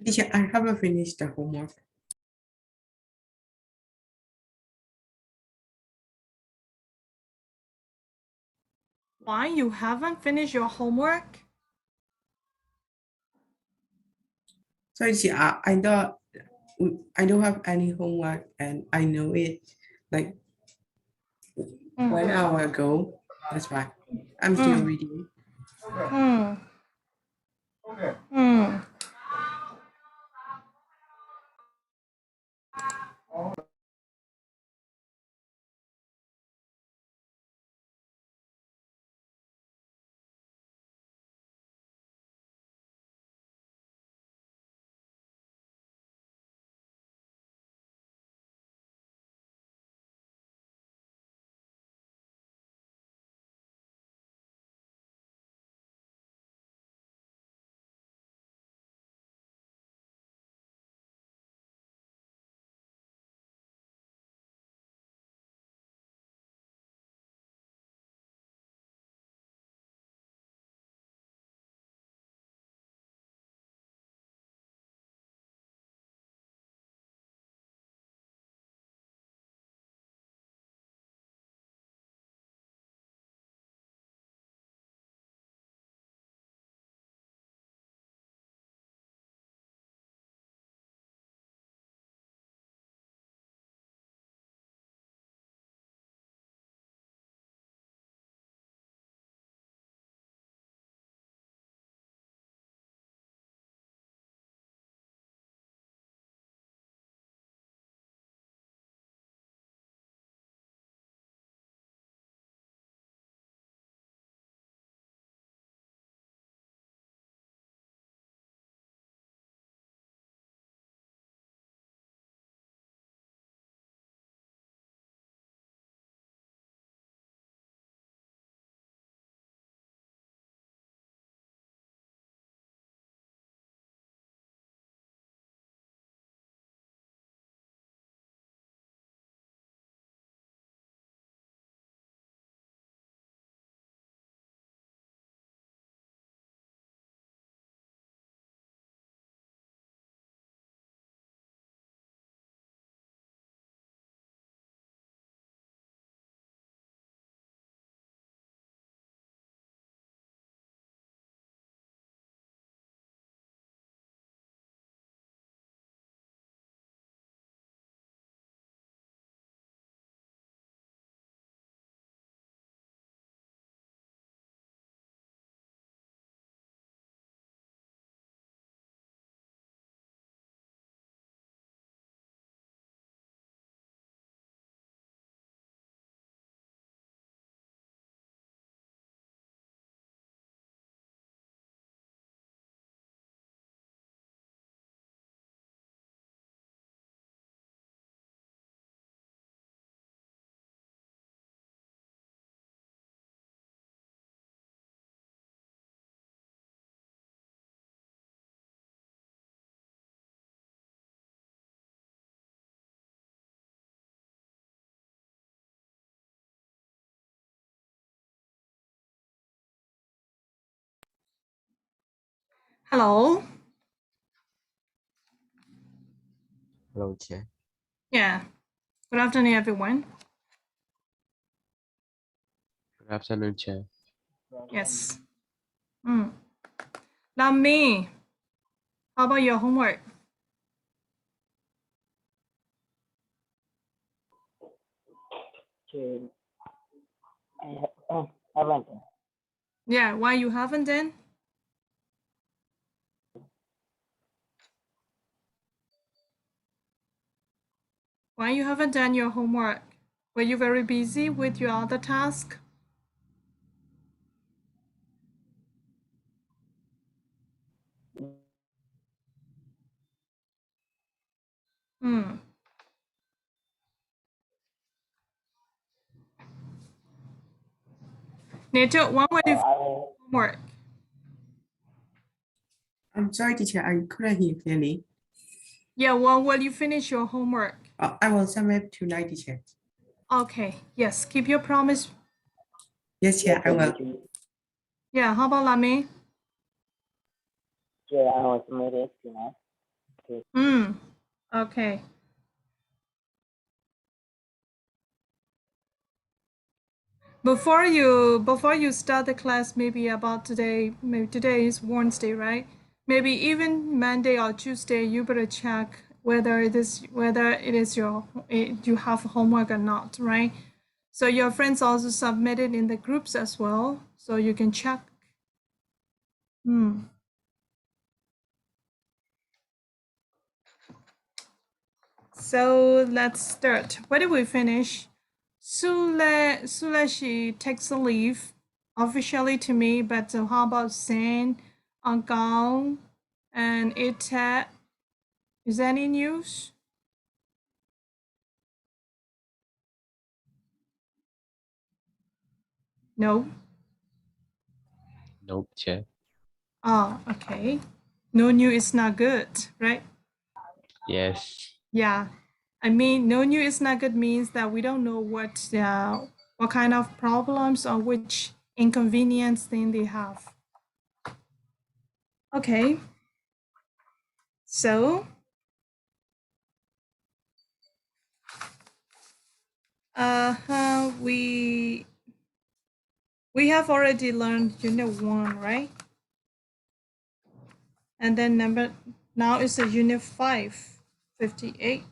Teacher, I haven't finished the homework. Why you haven't finished your homework? Sorry, teacher, I don't have any homework and I know it like 1 hour ago. That's why I'm still reading. Hmm. Hmm. Hello. Hello, Chair. Yeah. Good afternoon, everyone. Good afternoon, Chair. Yes. Now me. How about your homework? I haven't. Yeah. Why you haven't then? Why you haven't done your homework? Were you very busy with your other task? Hmm. Nature, when will you finish homework? I'm sorry, teacher, I couldn't hear clearly. Yeah, when will you finish your homework? I will submit tonight, teacher. Okay. Yes. Keep your promise. Yes, yeah, I will. Yeah. How about Lami? Yeah, I was made it tonight. Okay. Before you start the class, maybe about today, maybe today is Wednesday, right? Maybe even Monday or Tuesday, you better check whether it is you have homework or not, right? So your friends also submit it in the groups as well, so you can check. So let's start. Where did we finish? Sule, she takes a leave officially to me, but how about San, Angkong, and Ita? Is there any news? No. Nope, chair. Oh, okay. No news is not good, right? Yes. Yeah. I mean, no news is not good means that we don't know what kind of problems or which inconvenience thing they have. Okay. So, we have already learned unit 1, right? And then now is the unit 5, 58.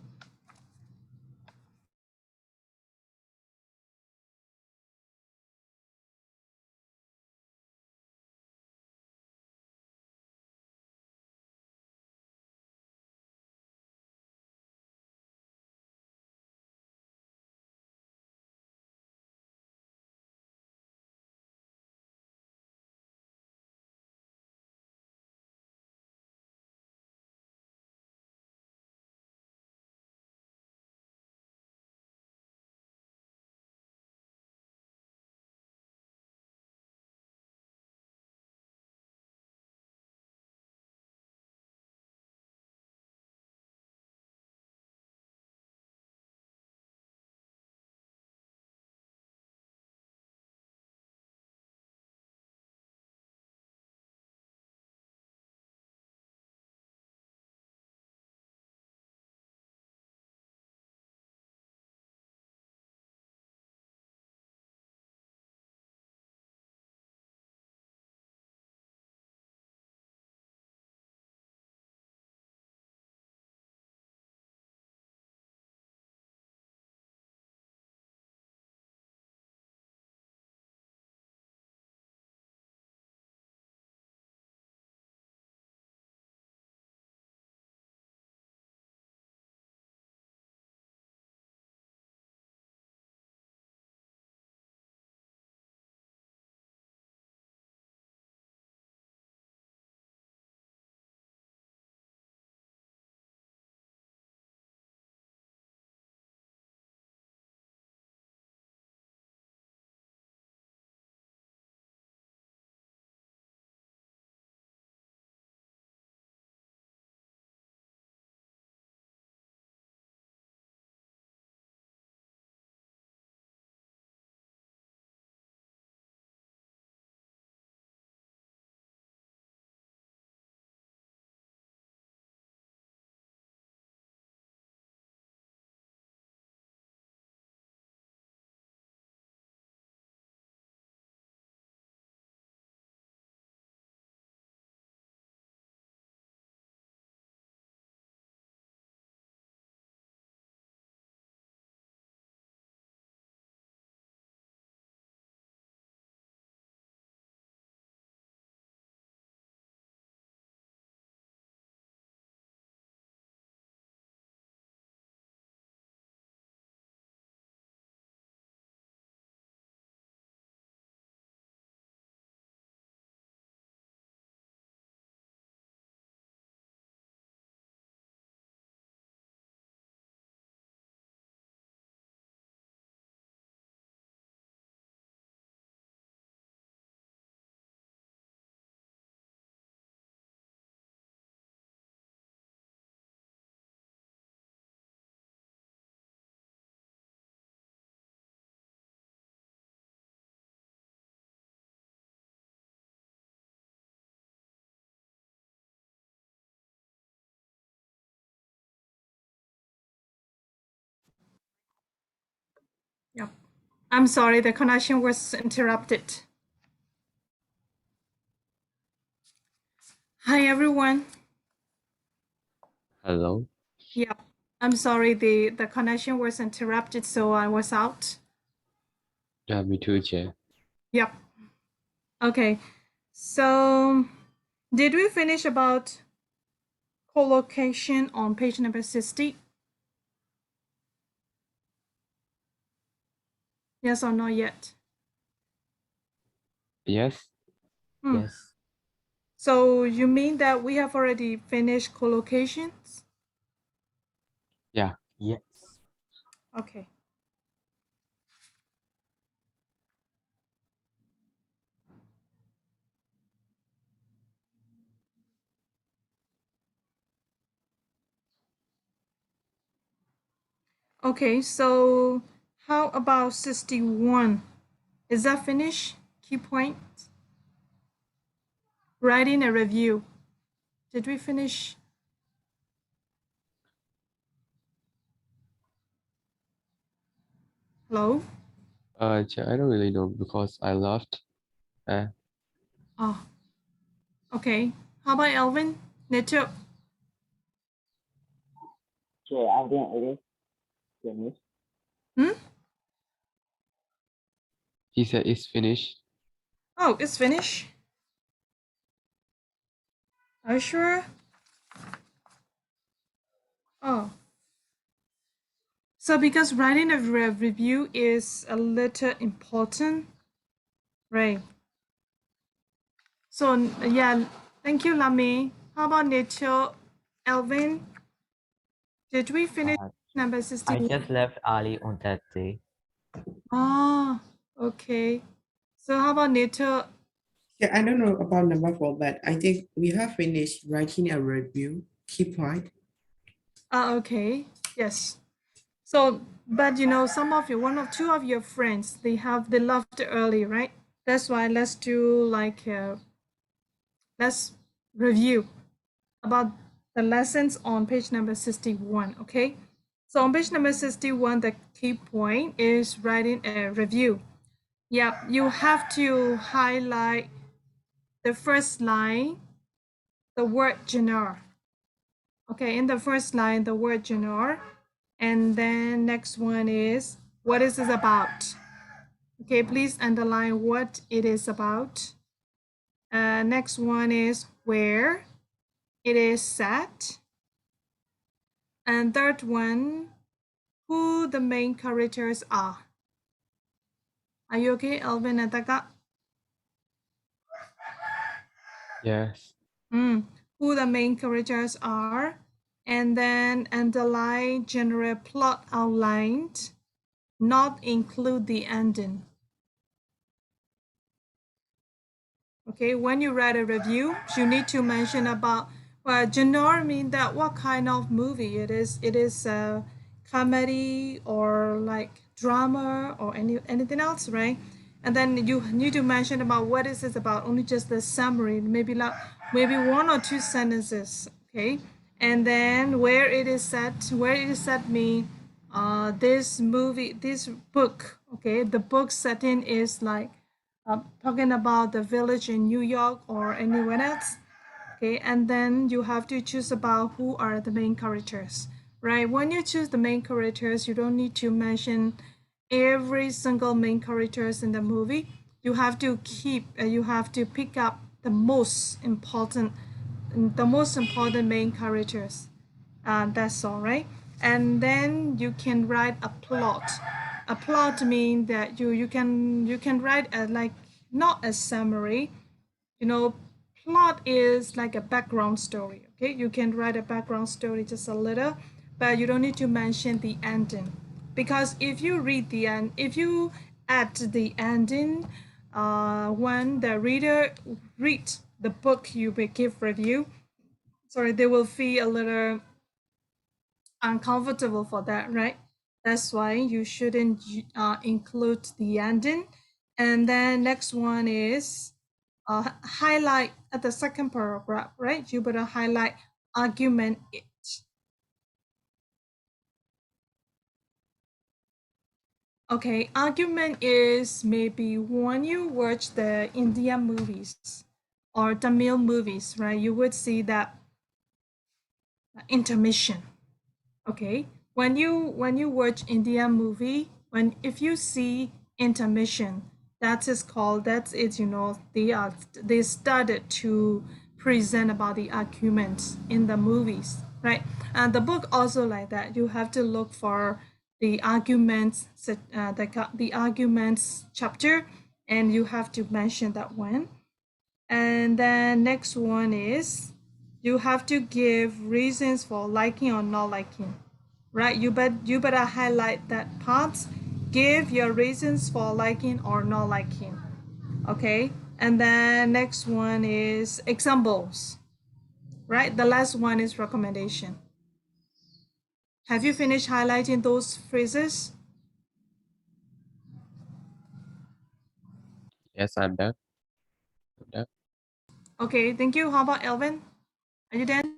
Yep. I'm sorry, the connection was interrupted. Hi, everyone. Hello. Yep. I'm sorry, the connection was interrupted, so I was out. Yeah, me too, Chair. Yep. Okay. So, did we finish about collocation on page number 60? Yes or not yet? Yes. Yes. So you mean that we have already finished collocations? Yeah. Yes. Okay. Okay, so how about 61? Is that finished? Key point? Writing a review. Did we finish? Hello? Chair, I don't really know because I left. Oh, okay. How about Elvin? Neto? Chair, I think it is finished. Hmm? He said it's finished. Oh, it's finished. Are you sure? Oh. So because writing a review is a little important, right? So yeah, thank you, Lami. How about Neto? Elvin? Did we finish number I 61? just left early on that day. Ah, okay. So how about Neto? Yeah, I don't know about number 4, but I think we have finished writing a review. Key point. Ah, okay. Yes. So, but you know, some of you, one or two of your friends, they left early, right? That's why let's do like let's review about the lessons on page number 61. Okay. So on page number 61, the key point is writing a review. Yeah, you have to highlight the first line, the word genre. Okay, in the first line, the word genre. And then next one is what is this about? Okay, please underline what it is about. Next one is where it is set. And third one, who the main characters are. Are you okay, Elvin and Taka? Yes. Who the main characters are. And then underline general plot outlined, not include the ending. Okay, when you write a review, you need to mention about genre mean that what kind of movie it is. It is a comedy or like drama or anything else, right? And then you need to mention about what is it about. Only just the summary, maybe like maybe one or two sentences. Okay, and then where it is set. Where it is set mean this movie, this book. Okay, the book setting is like talking about the village in New York or anywhere else. Okay, and then you have to choose about who are the main characters, right? When you choose the main characters, you don't need to mention every single main characters in the movie. You have to you have to pick up the most important main characters. That's all right. And then you can write a plot. A plot means that you can write a like not a summary. You know, plot is like a background story. Okay, you can write a background story just a little, but you don't need to mention the ending because if you read the end, if you add the ending, when the reader read the book you will give review, sorry, they will feel a little uncomfortable for that, right? That's why you shouldn't include the ending. And then next one is highlight at the second paragraph, right? You better highlight argument it. Okay, argument is maybe when you watch the Indian movies or Tamil movies, right? You would see that intermission. Okay, when you watch Indian movie, if you see intermission, that is called that's it. They started to present about the arguments in the movies, right? And the book also like that. You have to look for the arguments, the arguments chapter, and you have to mention that one. And then next one is you have to give reasons for liking or not liking, right? You better highlight that part. Give your reasons for liking or not liking. Okay. And then next one is examples, right? The last one is recommendation. Have you finished highlighting those phrases? Yes, I'm done. Okay, thank you. How about Elvin? Are you done?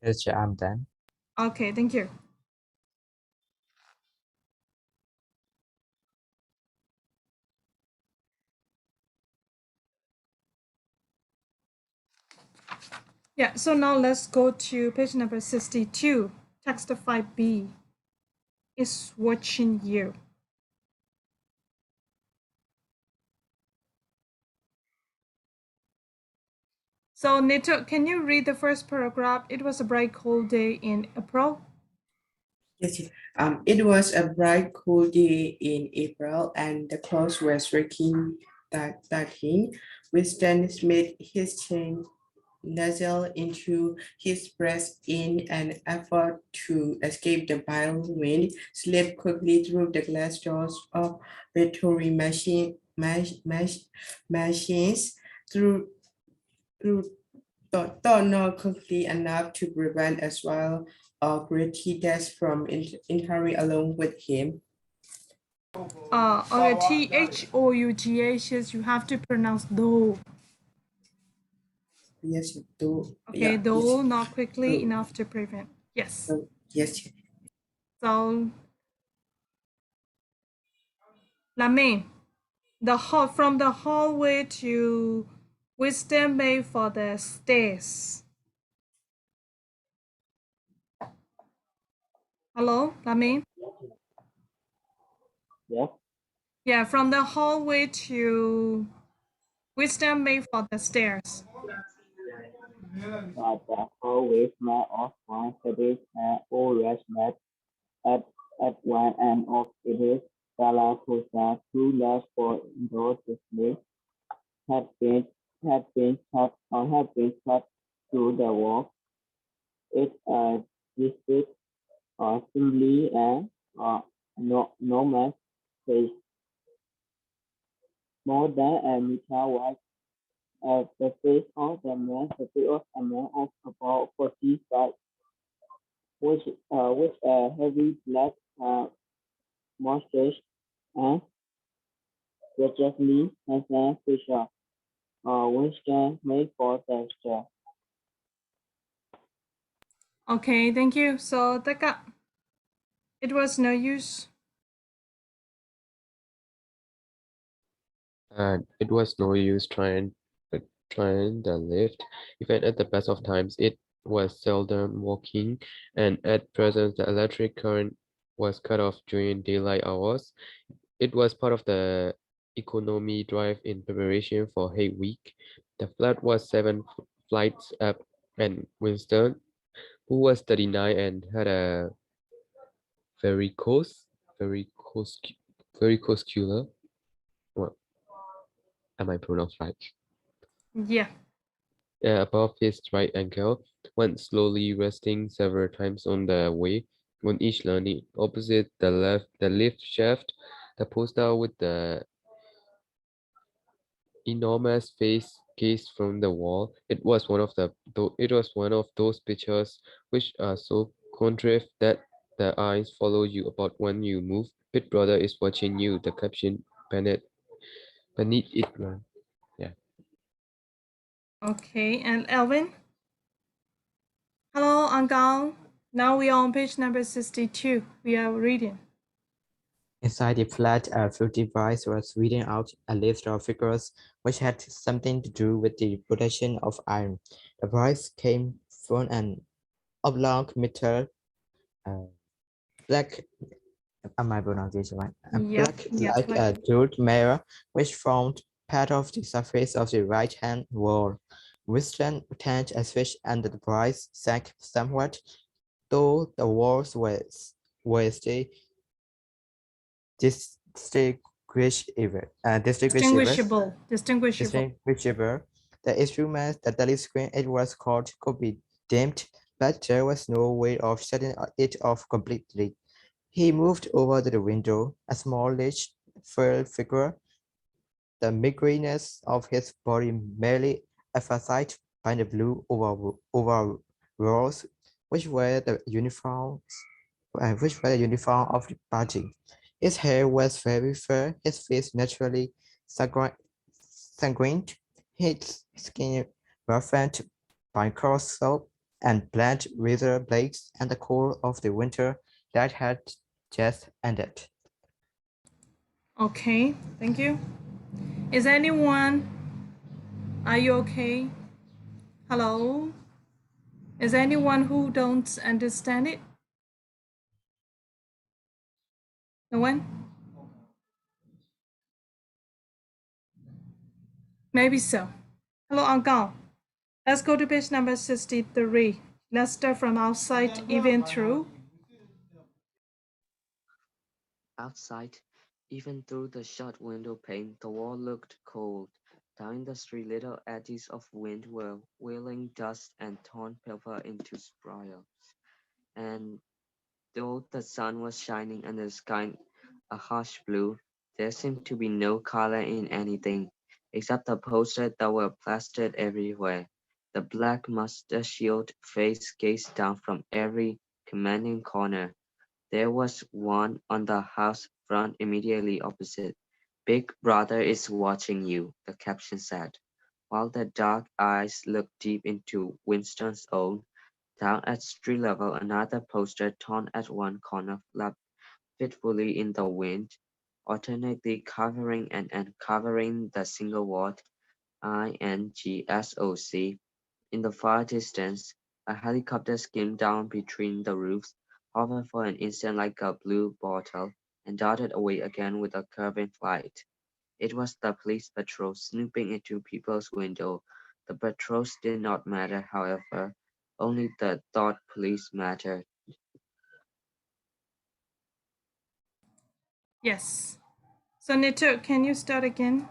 Yes, teacher, I'm done. Okay, thank you. Yeah, so now let's go to page number 62. Text 5B is watching you. So Nito, can you read the first paragraph? It was a bright cold day in April. Yes, it was a bright, cool day in April, and the clouds were streaking darting. Winston made his chin nuzzle into his breast in an effort to escape the vile wind, slipped quickly through the glass doors of rotary machines, through thought not quickly enough to prevent as well gritty death from entering along with him. Okay, THOUGH is you have to pronounce though. Yes, do. Okay, Yeah, though not quickly do. enough to prevent. Yes. Yes. So Lame, from the hallway to Wisdom Bay for the stairs. Hello, Lame? Yes. Yeah, from the hallway to Wisdom Bay for the stairs. The hallway smell of one studies and always met at one end of it is Galapusa, two large for indoor display had been had been cut through the wall. It district simply and no man's face. More than a meter wide at the face of the man appears a man of about 45, with a heavy black mustache and gradually handsome feature, which can make for texture. Okay, thank you. So Taka, it was no use. And it was no use trying the lift. Even at the best of times, it was seldom working, and at present, the electric current was cut off during daylight hours. It was part of the economy drive in preparation for Hay Week. The flat was 7 flights up, and Winston, who was 39 and had a varicose, varicose, varicoscular, what am I pronounced right? Yeah. Above his right ankle, went slowly, resting several times on the way. On each landing, opposite the lift shaft, the poster with the enormous face gazed from the wall. It was one of those pictures which are so concave that the eyes follow you about when you move. Big Brother is watching you. The caption beneath it ran. Yeah. Okay, and Elvin? Hello, Uncle. Now we are on page number 62. We are reading. Inside the flat, a filthy voice was reading out a list of figures which had something to do with the production of iron. The voice came from an oblong metal, uh, black, my pronunciation right? Yep, Black yep, like like a jeweled mirror, which formed part of the surface of the right-hand wall. Winston turned a switch and the voice sank somewhat, though the walls were still distinguishable. distinguishable. Distinguishable. The instrument, the telescreen it was called, could be dimmed, but there was no way of shutting it off completely. He moved over to the window, a smallish, frail figure, the meagreness of his body merely emphasized by the blue overalls, which were the uniform of the party. His hair was very fair, his face naturally sanguine, his skin roughened by coarse soap and blunt razor blades and the cold of the winter that had just ended. Okay, thank you. Is anyone, are you okay? Hello? Is anyone who don't understand it? No one? Maybe so. Hello, Uncle. Let's go to page number 63. Let's start from outside, even through. Outside, even through the shut window pane, the wall looked cold. Down the street, little eddies of wind were whirling dust and torn paper into spirals. And though the sun was shining and the sky a harsh blue, there seemed to be no color in anything, except the posters that were plastered everywhere. The black mustachioed face gazed down from every commanding corner. There was one on the house front immediately opposite. "Big Brother is watching you," the caption said, while the dark eyes looked deep into Winston's own. Down at street level, another poster torn at one corner flapped fitfully in the wind, alternately covering and uncovering the single word iGCSE. In the far distance, a helicopter skimmed down between the roofs, hovered for an instant like a blue bottle, and darted away again with a curving flight. It was the police patrol snooping into people's windows. The patrols did not matter, however, only the thought police mattered. Yes. So, Nito, can you start again?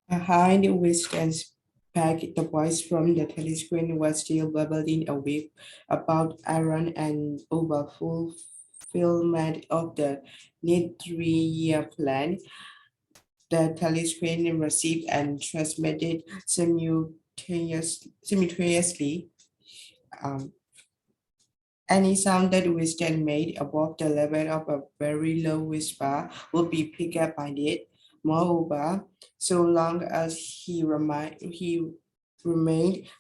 Behind Winston's back, the voice from the telescreen was still bubbling away about Aaron and over fulfillment of the net 3-year plan. The telescreen received and transmitted simultaneously. Um, Any sound that Winston made above the level of a very low whisper would be picked up by it. Moreover, so long as he remained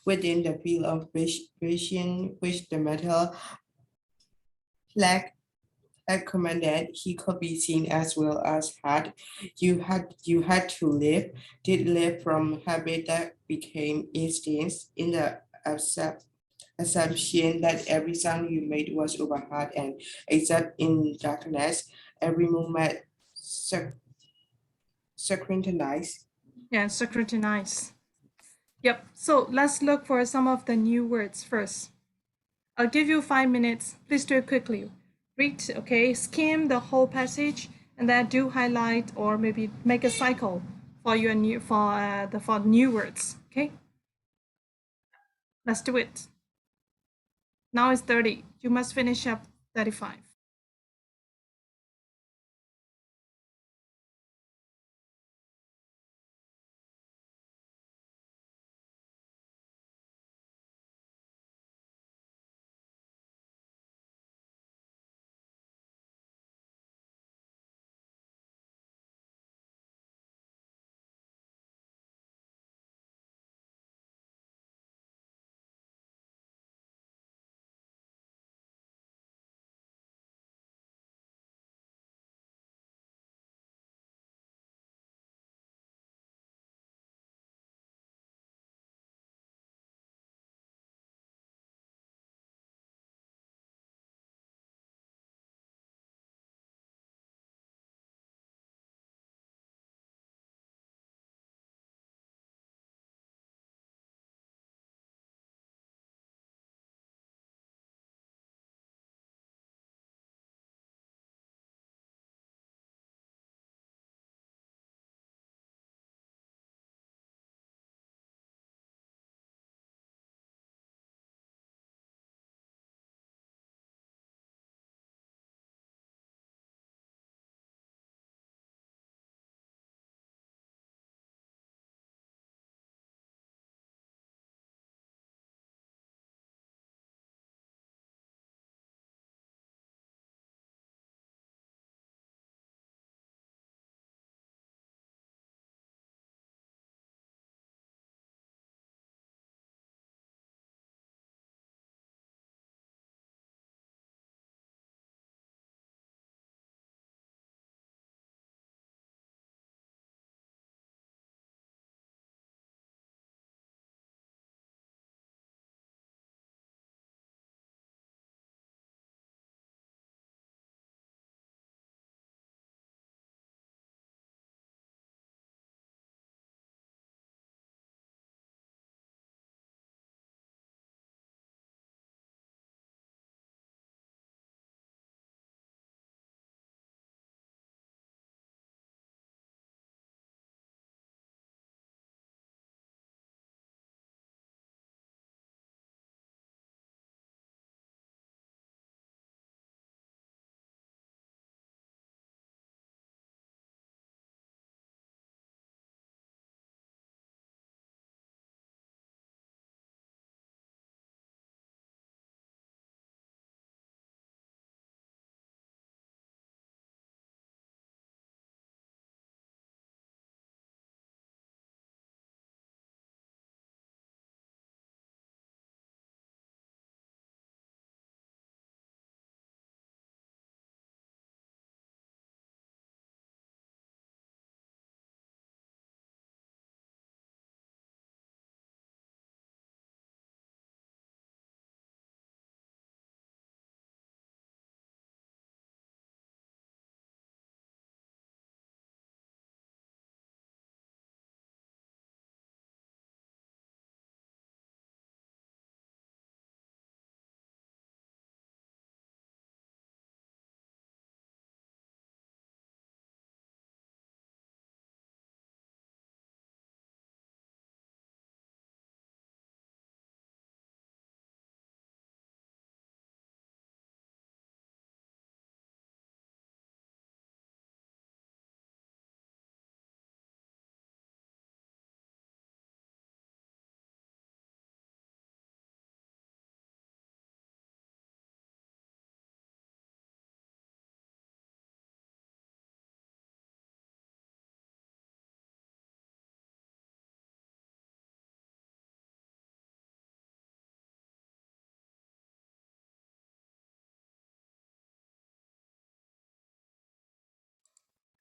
within the field of vision which the metal flag commanded, he could be seen as well as heard. You had to live, did live from habit that became instincts in the assumption that every sound you made was overheard and except in darkness, every movement synchronized. Yeah, scrutinize. Yep. So let's look for some of the new words first. I'll give you 5 minutes. Please do it quickly. Read, okay, skim the whole passage and then do highlight or maybe make a cycle for your new for new words. Okay, let's do it. Now it's 30. You must finish up 35.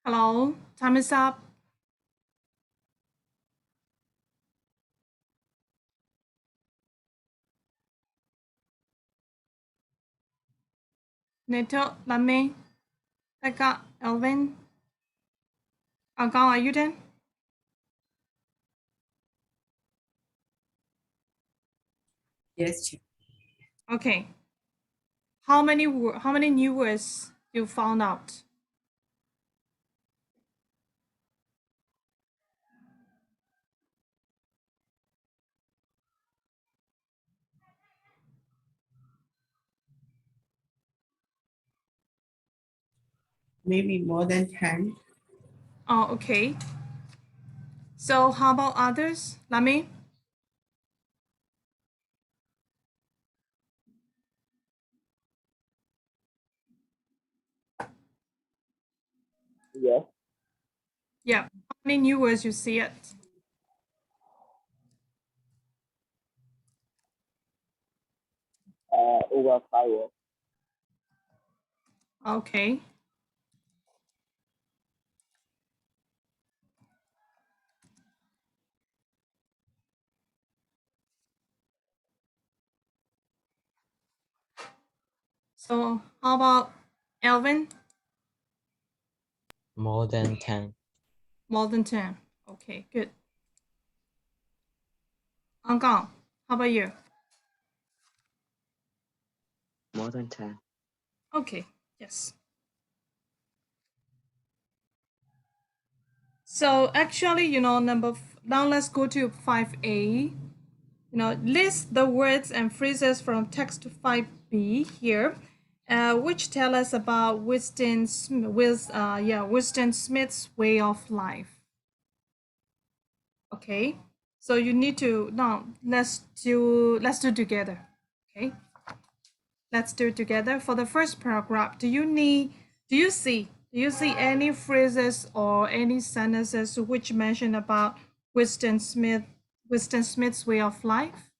Hello, time is up. Neto, Lame, Becca, Elvin. Agao, are you there? Yes, teacher. Okay. How many new words you found out? Maybe more than 10. Oh, okay. So how about others? Lame? Yes, Yeah. How many new words you see it? over 5 words. Okay. So how about Elvin? More than 10. More than 10. Okay, good. Angao, how about you? More than 10. Okay, yes. So actually, now let's go to 5A. List the words and phrases from text 5B here, which tell us about Winston Smith's way of life. Okay, so you need to now let's do together. Okay, let's do it together. For the first paragraph, do you see any phrases or any sentences which mention about Winston Smith's way of life?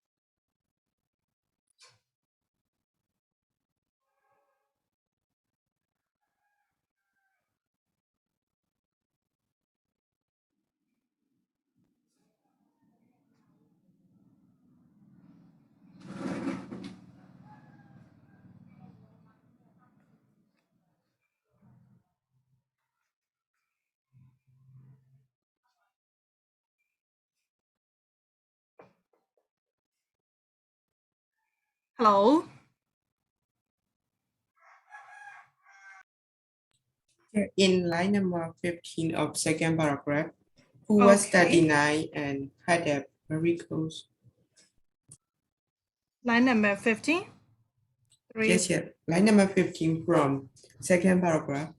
Hello. In line number 15 of second paragraph, who was Okay. 39 and had a very close. Line number 15. Yes, yes. Line number 15 from second paragraph.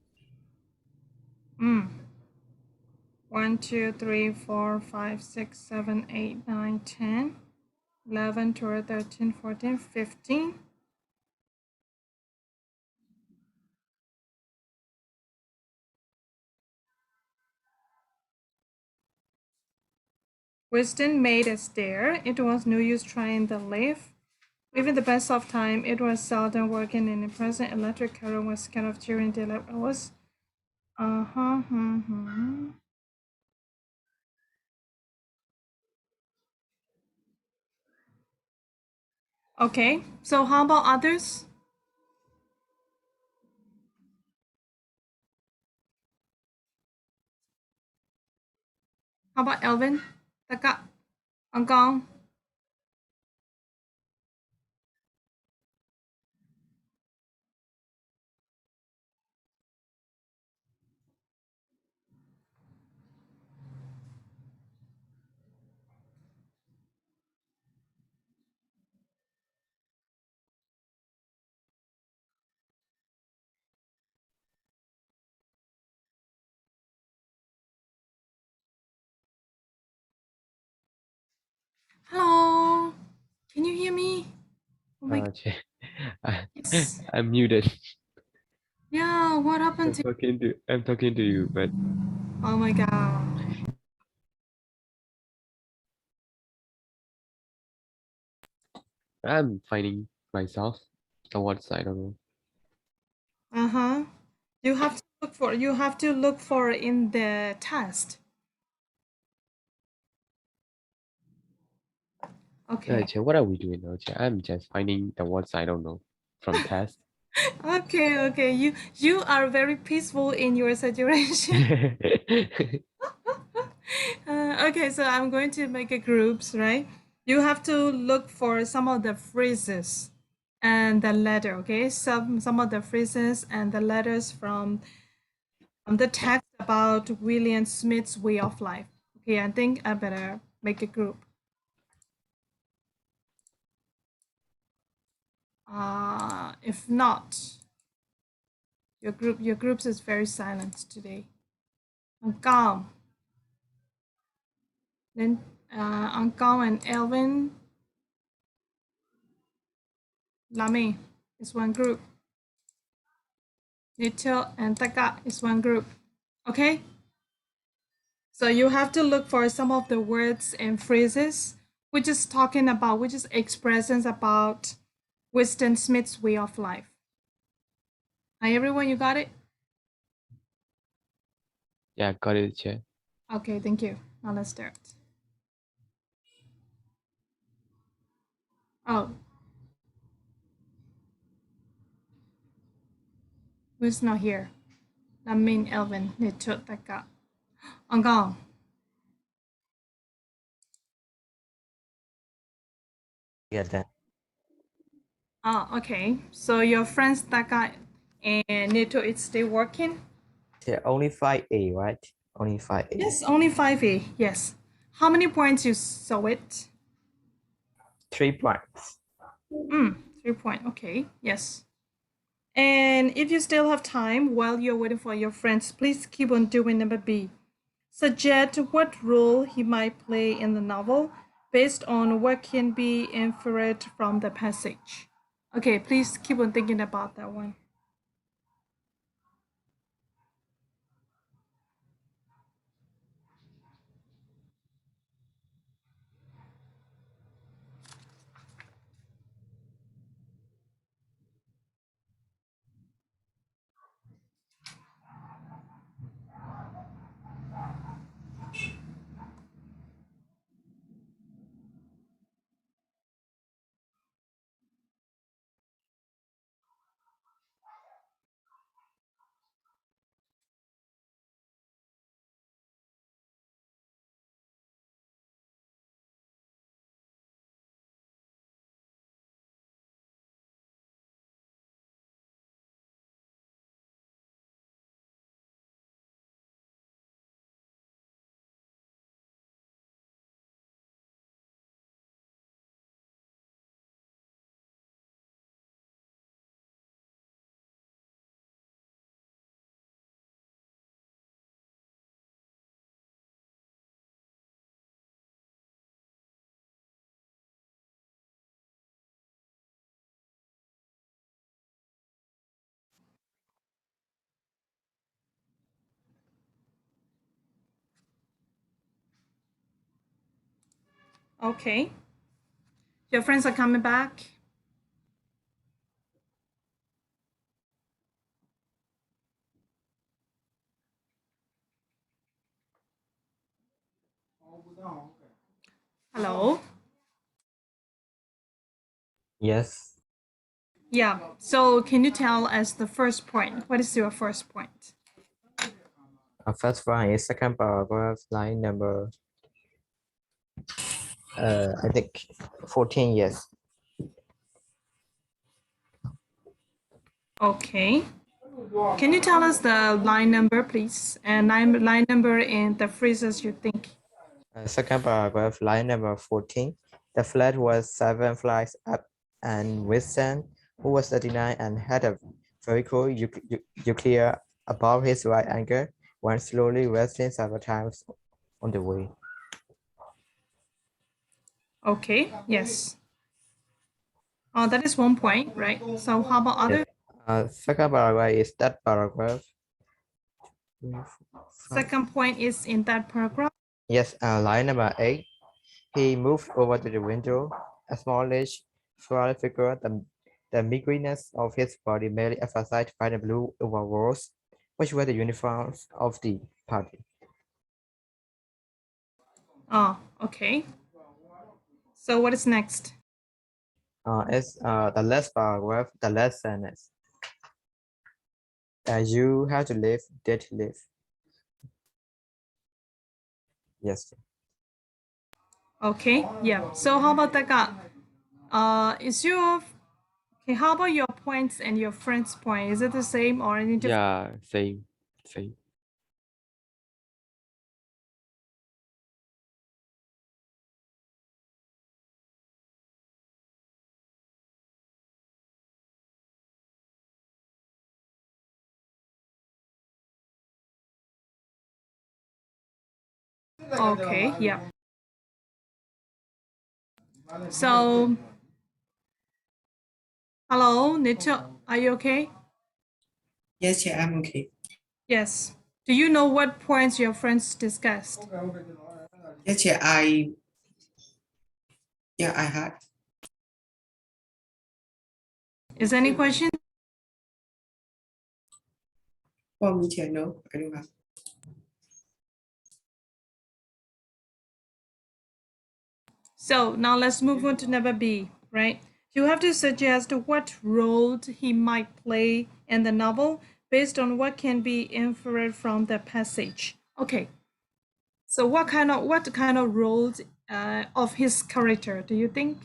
1, 2, 3, 4, 5, 6, 7, 8, 9, 10, 11, 12, 13, 14, 15. Winston made a stair. It was no use trying the lift. Even the best of time, it was seldom working, and the present electric current was cut off during daylight hours. Okay, so how about others? How about Elvin? Taka? Angkong? Hello? Can you hear me? Oh my God. Yes. I'm muted. Yeah, what happened to I'm talking to you, but Oh my God. I'm finding myself. Or what's I don't know. Uh-huh. You have to You have to look for in the test. Okay. Che, what are we doing now? Che? I'm just finding the words I don't know from test. Okay. You are very peaceful in your situation. Okay, so I'm going to make a groups, right? You have to look for some of the phrases and the letter, okay? Some of the phrases and the letters from the text about William Smith's way of life. Okay, I think I better make a group. If not, your groups is very silent today. Calm. Then Calm and Elvin, Lame is one group. Little and Taka is one group. Okay? So you have to look for some of the words and phrases which is talking about, which is expressions about Winston Smith's way of life. Hi everyone, you got it? Yeah, got it, Che. Okay, thank you. Now let's start. Oh. Who's not here? Lamin, Elvin, Little, Taka. Angong. Get that. Oh, okay. So your friends Taka and Nito is still working? There are only 5A, right? Only 5A. Yes, only 5A. Yes. How many points you saw it? 3 points. 3 point. Okay. Yes. And if you still have time while you're waiting for your friends, please keep on doing number B. Suggest what role he might play in the novel based on what can be inferred from the passage. Okay, please keep on thinking about that one. Okay. Your friends are coming back. Hello. Yes. Yeah. So can you tell us the first point? What is your first point? First one is second paragraph, line number, I think 14, yes. Okay. Can you tell us the line number, please? And line number and the phrases you think. Second paragraph, line number 14. The flight was 7 flights up, and Wilson, who was 39 and had a vehicle nuclear above his right ankle, went slowly, resting several times on the way. Okay. Yes. That is one point, right? So how about other? Second paragraph is that paragraph. Second point is in that paragraph. Yes, line number 8. He moved over to the window, a smallish, frail figure, the meagerness of his body merely emphasized by the blue overalls which were the uniforms of the party. Oh, okay. So what is next? It's the last paragraph, the last sentence. You have to live, did live. Yes. Okay, yeah. So how about that? Is your okay? How about your points and your friend's point? Is it the same or any different? Yeah, same. Okay, yeah. So, hello, Nietzsche, are you okay? Yes, yeah, I'm okay. Yes. Do you know what points your friends discussed? Yes, yeah, I had. Is there any question? For me, no, I don't have. So now let's move on to number B, right? You have to suggest what role he might play in the novel based on what can be inferred from the passage. Okay. So what kind of role of his character do you think?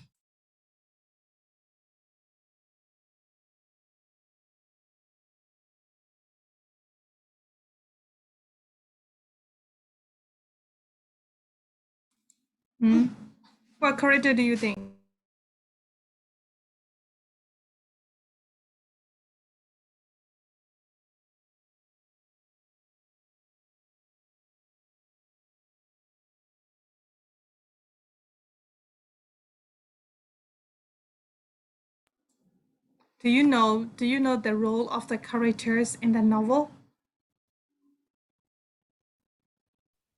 Hmm? What character do you think? Do you know the role of the characters in the novel?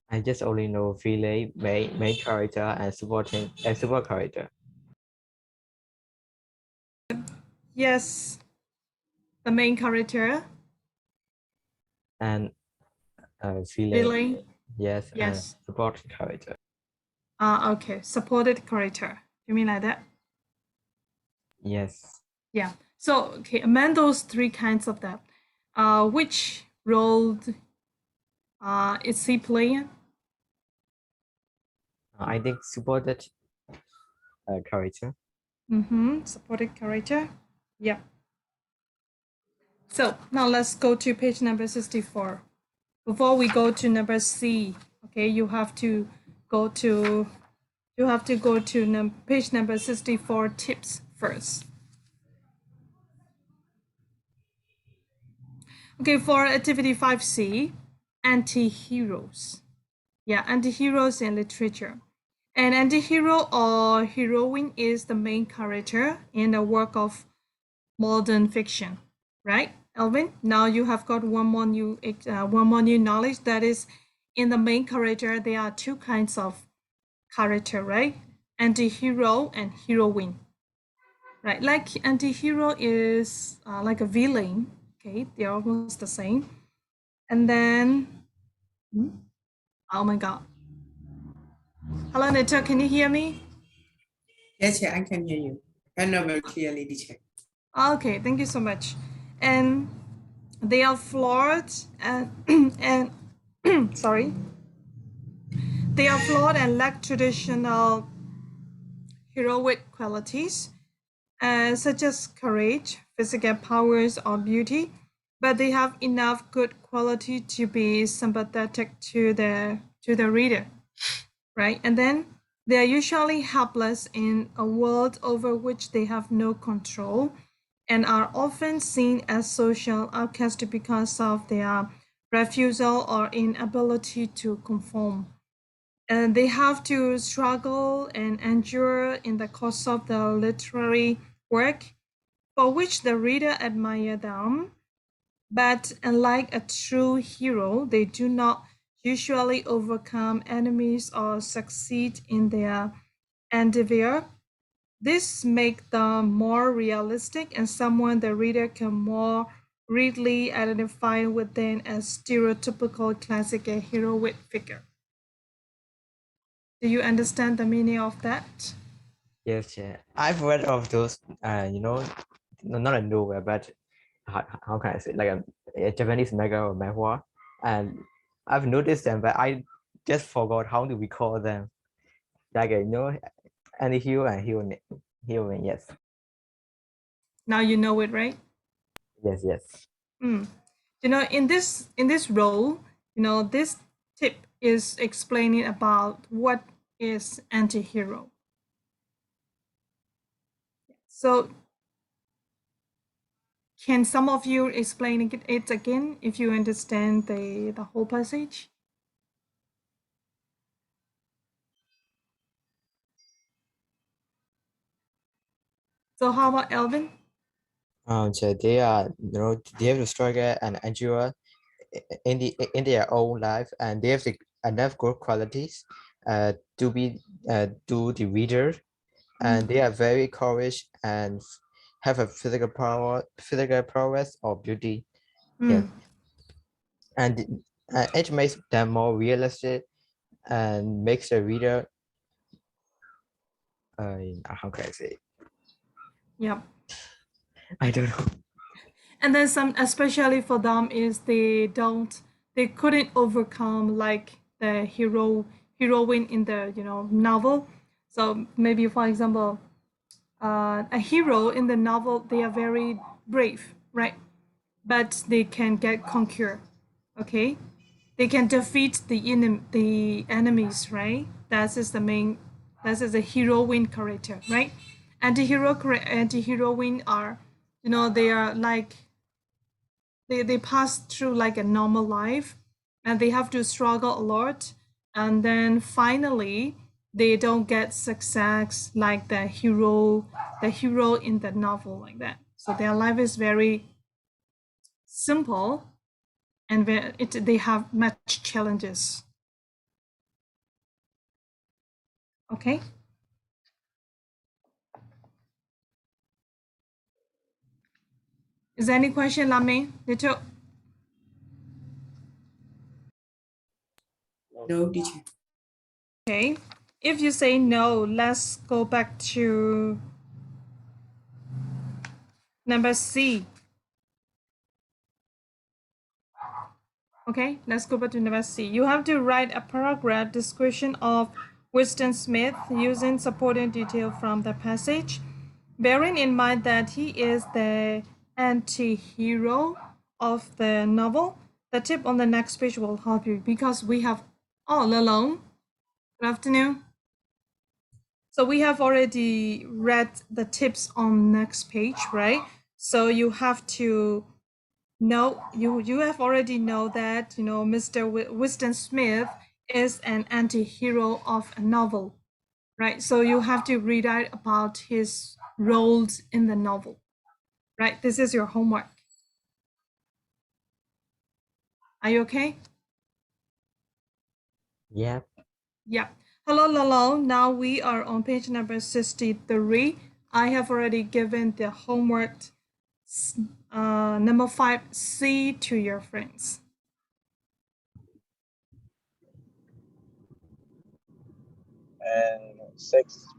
I just only know villain, main character, and supporting and support character. Yes, the main character, And villain. villain. Yes, and Yes. support character. Okay, supported character. You mean like that? Yes. Yeah. So okay, among those three kinds of that, which role is he playing? I think supported character. Mm-hmm. Supported character. Yeah. So now let's go to page number 64. Before we go to number C, okay, you have to go to page number 64 tips first. Okay, for activity 5C, anti-heroes. Yeah, anti-heroes in literature. An anti-hero or heroine is the main character in a work of modern fiction, right, Elvin? Now you have got one more new knowledge, that is, in the main character there are two kinds of character, right? Anti-hero and heroine, right? Like anti-hero is like a villain, okay? They're almost the same. And then, oh my God. Hello, Nita, can you hear me? Yes, yeah, I can hear you. I know very clearly, teacher. Okay, thank you so much. And they are flawed and and sorry, they are flawed and lack traditional heroic qualities, such as courage, physical powers, or beauty, but they have enough good quality to be sympathetic to the reader, right? And then they are usually helpless in a world over which they have no control and are often seen as social outcasts because of their refusal or inability to conform. And they have to struggle and endure in the course of the literary work for which the reader admire them. But unlike a true hero, they do not usually overcome enemies or succeed in their endeavor. This makes them more realistic and someone the reader can more readily identified within a stereotypical classic heroic figure. Do you understand the meaning of that? Yes, yeah. I've read of those, not a novel, but how can I say, like a Japanese manga or manhwa, and I've noticed them, but I just forgot how do we call them. Like any hero and heroine. Yes, Now you know it, right? yes. In this role, this tip is explaining about what is anti-hero. So can some of you explain it again if you understand the whole passage? So how about Elvin? So they are, they have to struggle and endure in their own life, and they have enough good qualities to be to the reader, and they are very courage and have a physical prowess or beauty. Yes, and it makes them more realistic and makes the reader how can I say, Yeah. I don't know. And then some, especially for them, is they couldn't overcome like the heroine in the novel. So maybe, for example, a hero in the novel, they are very brave, right? But they can get conquer, okay? They can defeat the enemies, right? That is the main. That is the heroine character, right? Anti-heroine are, they are like they pass through like a normal life, and they have to struggle a lot, and then finally they don't get success like the hero in the novel, like that. So their life is very simple, and they have much challenges. Okay. Is there any question, Lame? Little. No, teacher. Okay. If you say no, let's go back to number C. Okay, let's go back to number C. You have to write a paragraph description of Winston Smith using supporting detail from the passage, bearing in mind that he is the anti-hero of the novel. The tip on the next page will help you because we have all along. Good afternoon. So we have already read the tips on next page, right? So you have to know, you have already know that, Mr. Winston Smith is an anti-hero of a novel, right? So you have to read out about his roles in the novel, right? This is your homework. Are you okay? Yeah. Yeah. Hello. Now we are on page number 63. I have already given the homework number 5C to your friends. And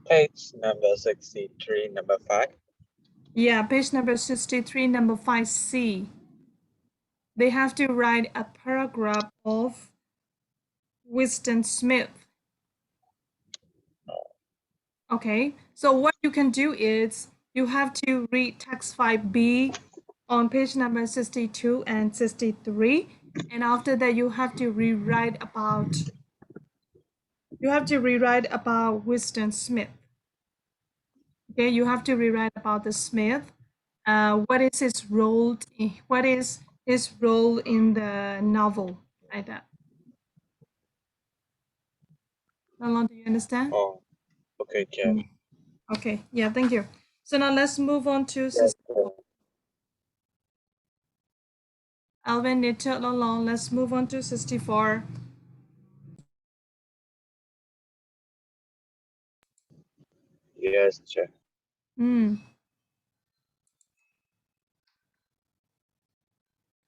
page number 63, number 5. Yeah, page number 63, number 5C. They have to write a paragraph of Winston Smith. Okay, so what you can do is you have to read text 5B on page number 62 and 63, and after that you have to rewrite about Winston Smith. Okay, you have to rewrite about the Smith. What is his role? What is his role in the novel? Like that. How do you understand? Oh, okay, Jeff. Okay, yeah, thank you. So now let's move on to Yes, Alvin, let's move on to 64. yes, Jeff.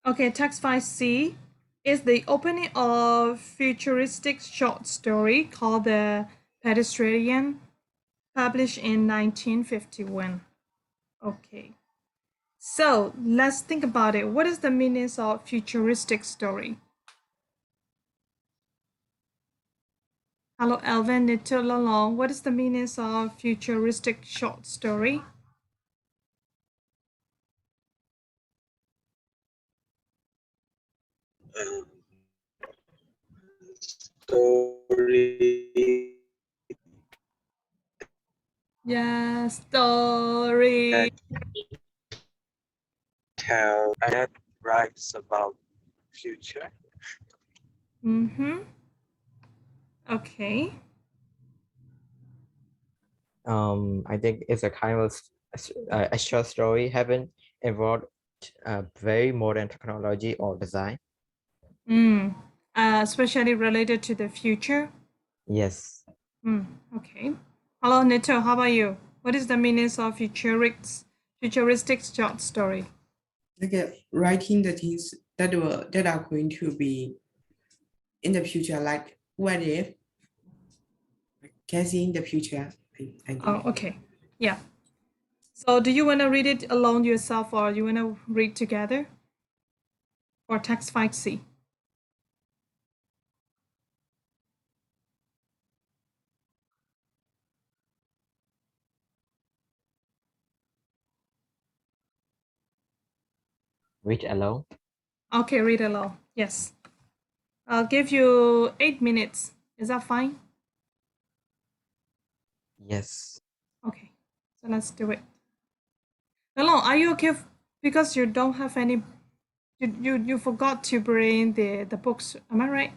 Okay, text 5C is the opening of futuristic short story called The Pedestrian, published in 1951. Okay, so let's think about it. What is the meaning of futuristic story? Hello, Alvin, Nito, Lalong. What is the meaning of futuristic short story? Story Yeah, story. tell that writes about future. Mm-hmm. Okay. I think it's a kind of a short story haven't involved very modern technology or design. Especially related to the future. Yes. Okay. Hello, Nito. How about you? What is the meaning of futuristic short story? Like writing the things that are going to be in the future, like what if, like guessing the future. I Oh, think. okay. Yeah. So, do you want to read it alone yourself, or you want to read together? Or text 5C? Read alone. Okay, read alone. Yes. I'll give you 8 minutes. Is that fine? Yes. Okay. So let's do it. Alone, are you okay? Because you don't have any. You forgot to bring the books. Am I right?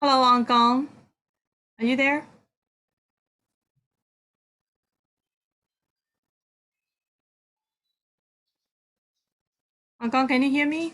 Hello, Angkong. Are you there? Angkong, can you hear me?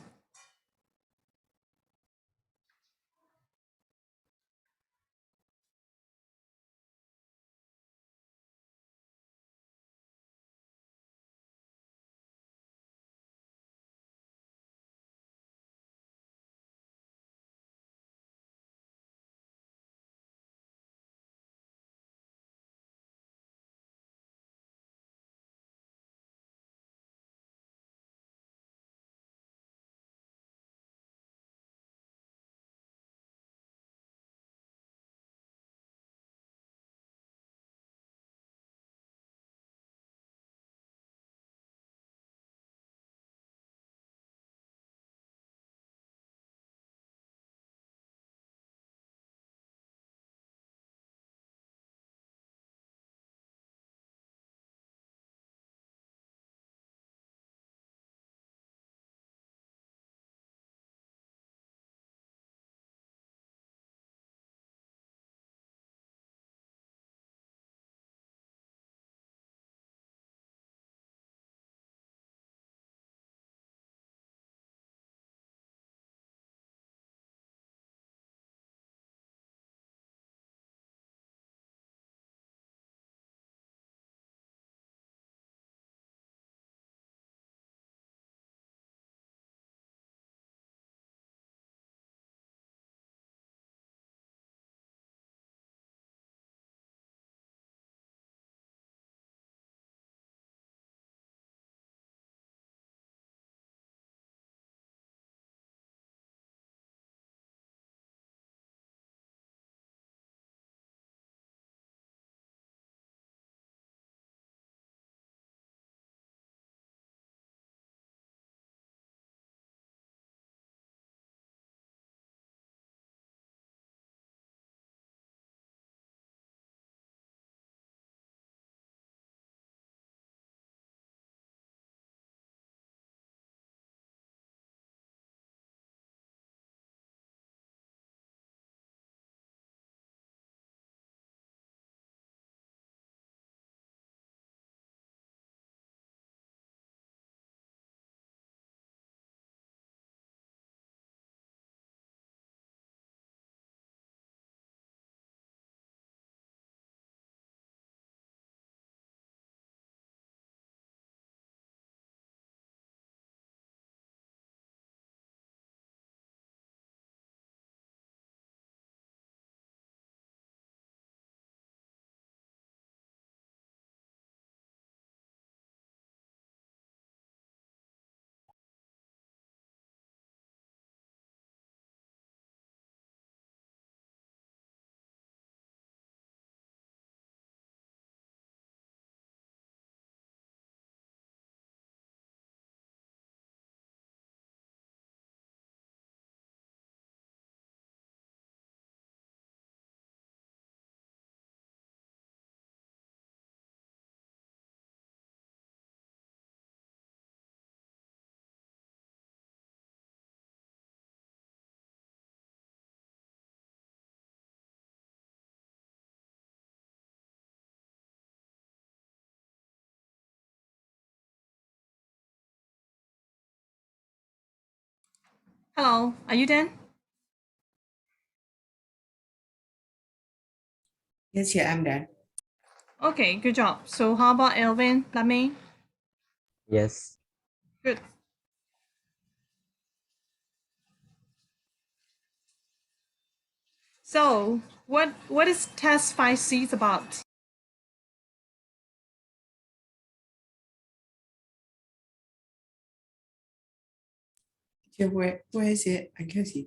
Hello, are you there? Yes, yeah, I'm done. Okay, good job. So how about Elvin, Lamine? Yes. Good. So what is test 5Cs about? Teacher, where is it? I can't see.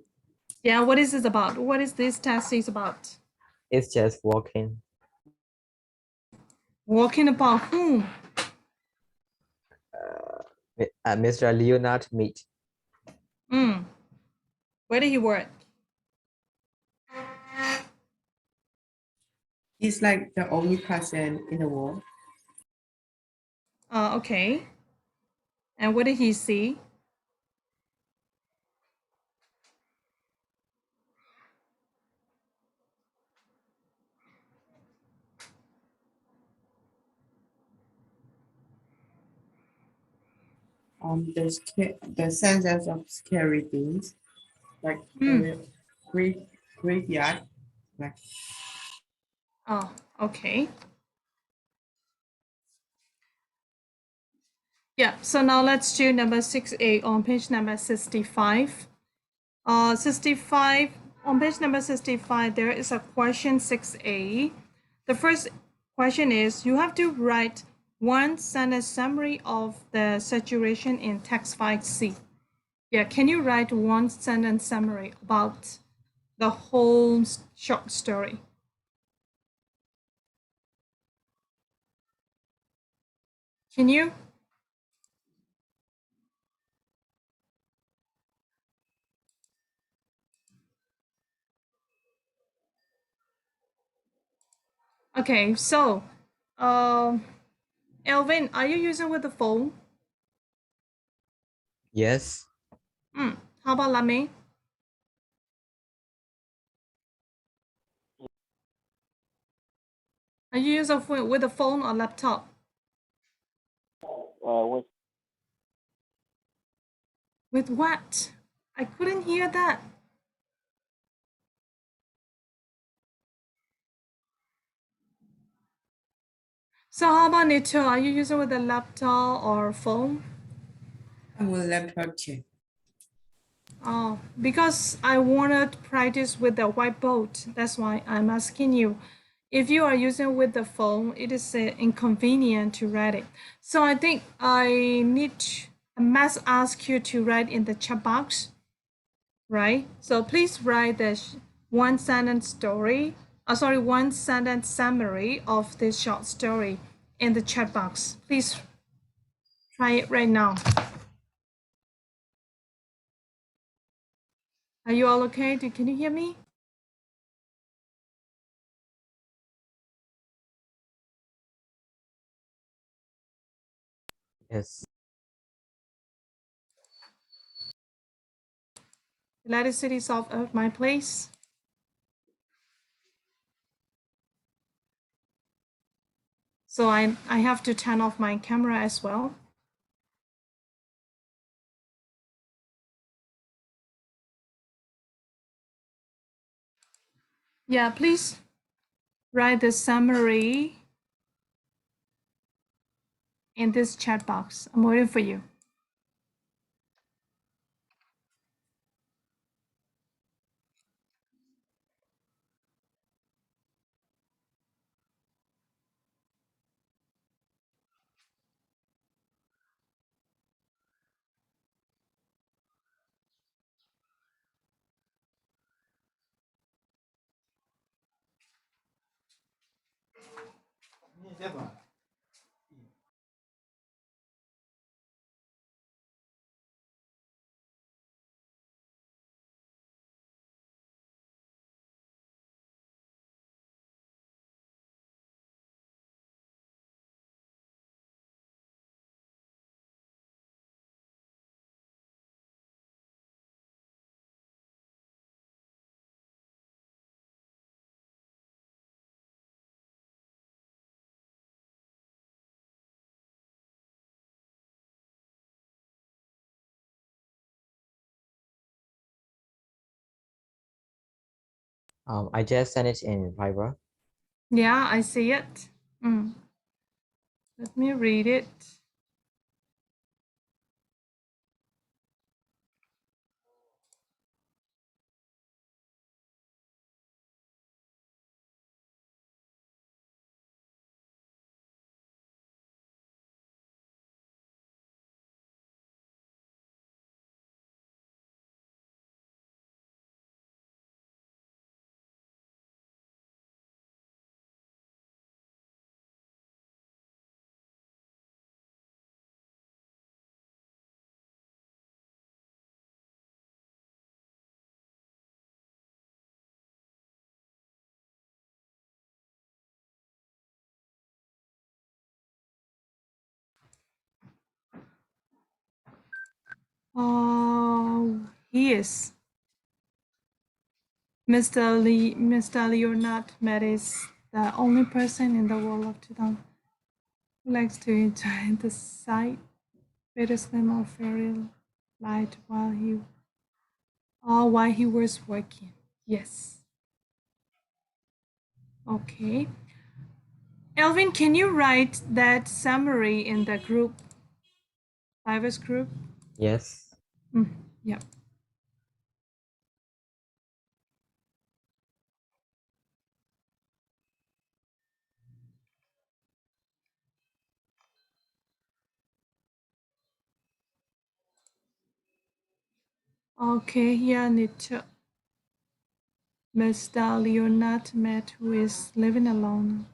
Yeah, what is this about? What is this test is about? It's just walking. Walking about whom? Mr. Leonard meet. Hmm. Where did he work? He's like the only person in the world. Okay. And what did he see? the sense of scary things, like graveyard, like Oh, okay. Yeah, so now let's do number 6A on page number 65. 65, on page number 65, there is a question 6A. The first question is, you have to write one sentence summary of the situation in text file C. Yeah, can you write one sentence summary about the whole short story? Can you? Okay, so, Elvin, are you using with the phone? Yes. How about Lame? Are you using with a phone or laptop? With With what? I couldn't hear that. So how about Nito? Are you using with a laptop or phone? I will laptop check. Oh, because I wanted to practice with the whiteboard. That's why I'm asking you. If you are using with the phone, it is inconvenient to write it. So I think I must ask you to write in the chat box, right? So please write the one sentence story. One sentence summary of this short story in the chat box. Please try it right now. Are you all okay? Can you hear me? Yes. Electricity is off at my place. So I have to turn off my camera as well. Yeah, please write the summary in this chat box. I'm waiting for you. I just sent it in Viber. Yeah, I see it. Let me read it. Oh, he is. Mr. Leonard Met is the only person in the world of 2000 who likes to enjoy the sight Better slim or very light while he was working. Yes. Okay. Elvin, can you write that summary in the group, Diverse group? Yes. Yeah. Okay, yeah, Nietzsche. Mr. Leonard met who is living alone.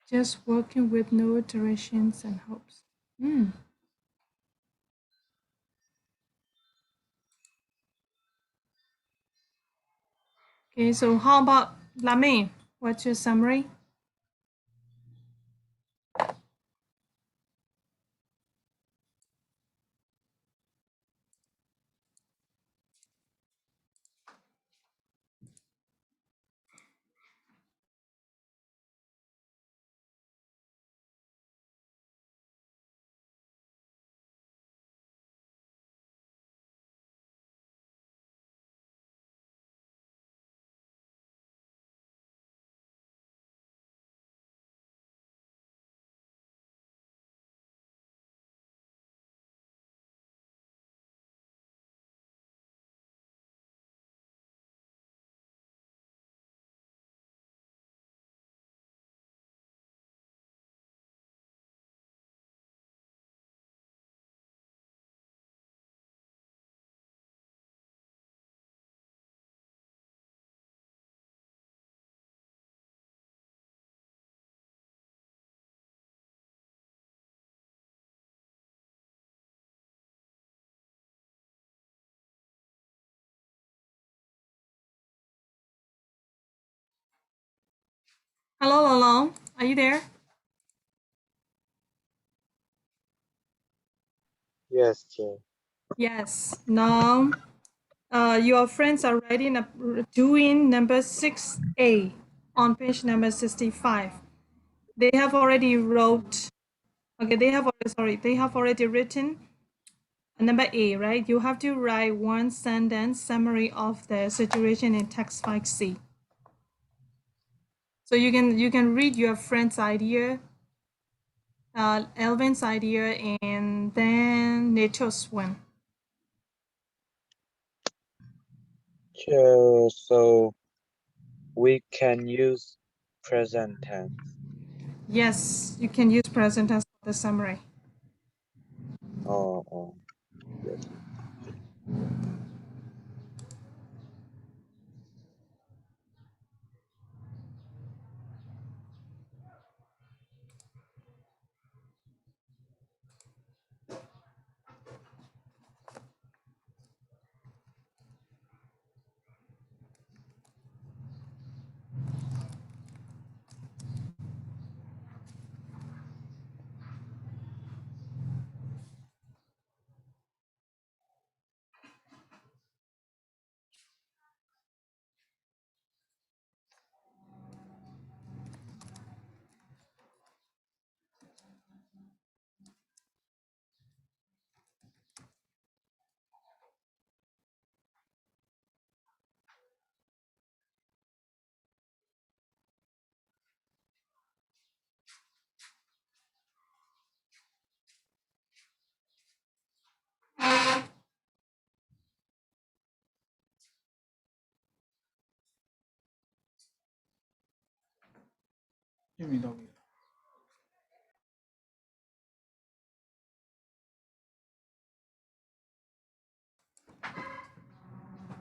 Just working with no directions and hopes. Okay, so how about Lame? What's your summary? Hello, Lalong. Are you there? Yes, Jane. Yes. Now, your friends are doing number 6A on page number 65. They have already wrote. Okay, they have already written number A, right? You have to write one sentence summary of the situation in text 5C. So you can read your friend's idea, Elvin's idea, and then Nature's one. So we can use present tense. Yes, you can use present tense for the summary. Oh, yes.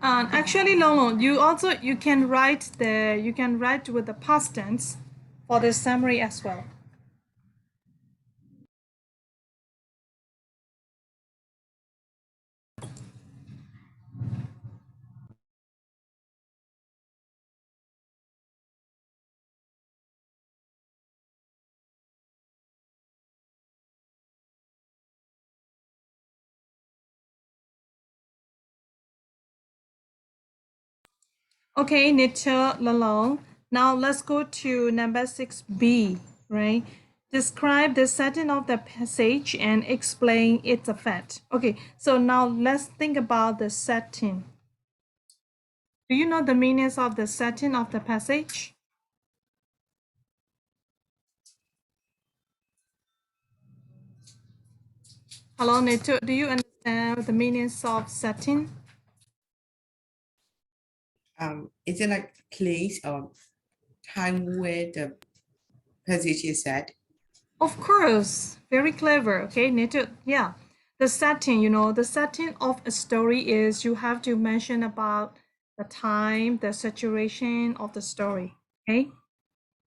Actually, Lolo, you can write with the past tense for the summary as well. Okay, Nietzsche, Lolo. Now let's go to number 6B, right? Describe the setting of the passage and explain its effect. Okay, so now let's think about the setting. Do you know the meanings of the setting of the passage? Hello, Neto, do you understand the meanings of setting? Is it like place or time where the passage is set? Of course, very clever. Okay, Neto, yeah. The setting, the setting of a story is you have to mention about the time, the situation of the story. Okay.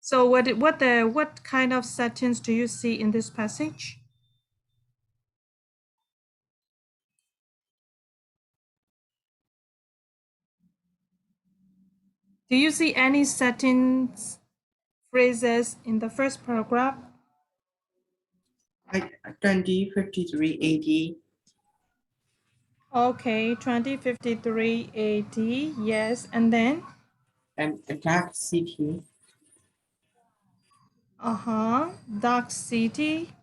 So what kind of settings do you see in this passage? Do you see any settings phrases in the first paragraph? 2053 AD. Okay, 2053 AD, yes, and then? And a dark city. Dark City.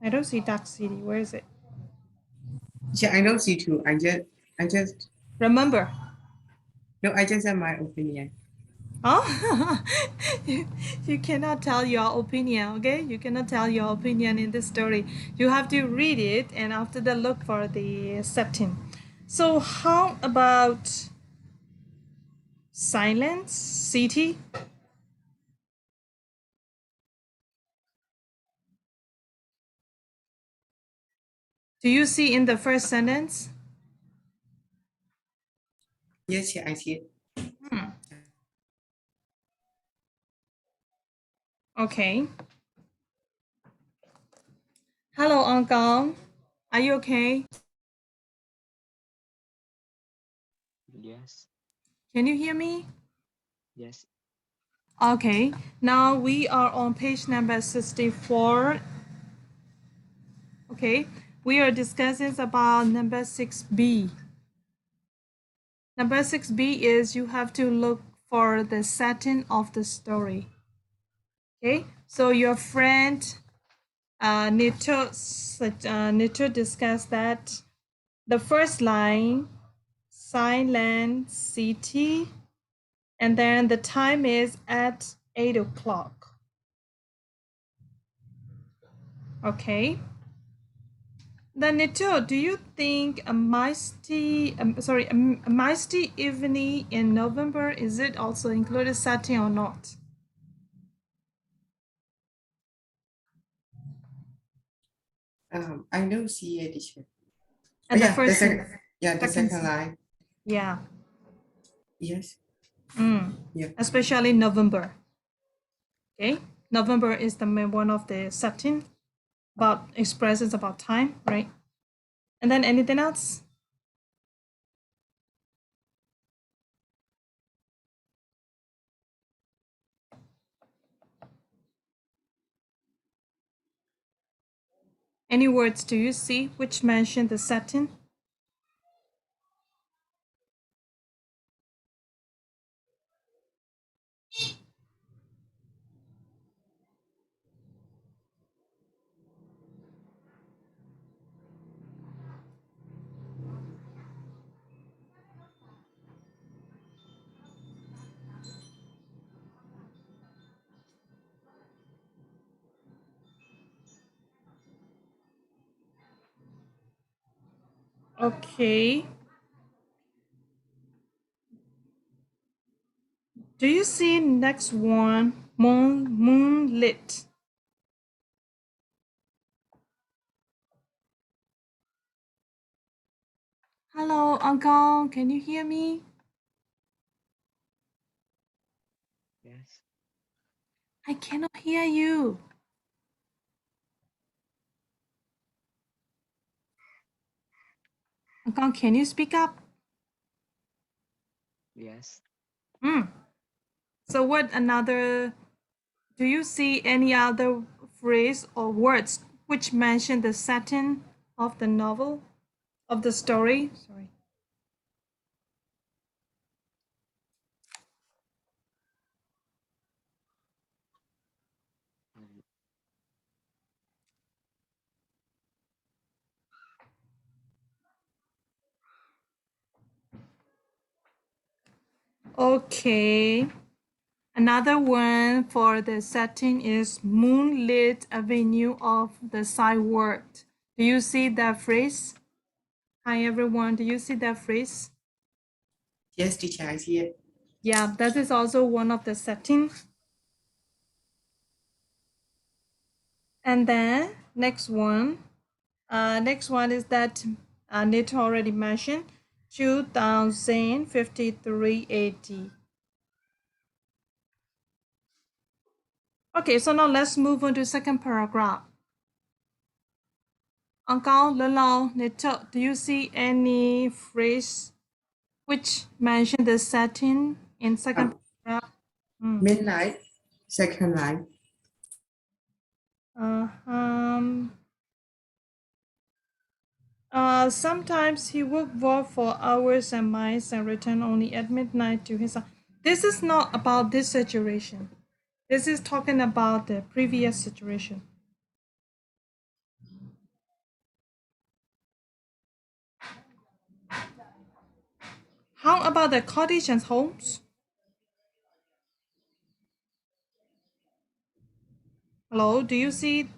I don't see Dark City, where is it? Yeah, I don't see too. I just Remember. no, I just have my opinion. Oh, you cannot tell your opinion, okay? You cannot tell your opinion in this story. You have to read it and after that look for the setting. So how about silence, city? Do you see in the first sentence? Yes, yeah, I see it. Okay. Hello, Uncle. Are you okay? Yes. Can you hear me? Yes. Okay. Now we are on page number 64. Okay. We are discussing about number 6B. Number 6B is you have to look for the setting of the story. Okay. So your friend need to discuss that the first line, silent city, and then the time is at 8 o'clock. Okay. Then Nito, do you think a misty evening in November, is it also included setting or not? I don't see edition. Oh, And the yeah, the first second, yeah, the second second line. yeah. Yes. Yeah. Especially November. Okay. November is the main one of the setting about expresses about time, right? And then anything else? Any words do you see which mention the setting? Okay. Do you see next one? Moonlit. Hello, Uncle. Can you hear me? Yes. I cannot hear you. Uncle, can you speak up? Yes. So what another, do you see any other phrase or words which mention the setting of the novel, of the story? Sorry. Okay. Another one for the setting is moonlit avenue of the sidewalk. Do you see that phrase? Hi everyone, do you see that phrase? Yes, teacher, I see it. Yeah, that is also one of the settings. And then next one is that Nita already mentioned 2053 AD. Okay, so now let's move on to second paragraph. Uncle, Lalo, Nita, do you see any phrase which mention the setting in second paragraph? Midnight, second line. Um, sometimes he would work for hours and miles and return only at midnight to his house. This is not about this situation. This is talking about the previous situation. How about the cottage and homes? Hello, do you see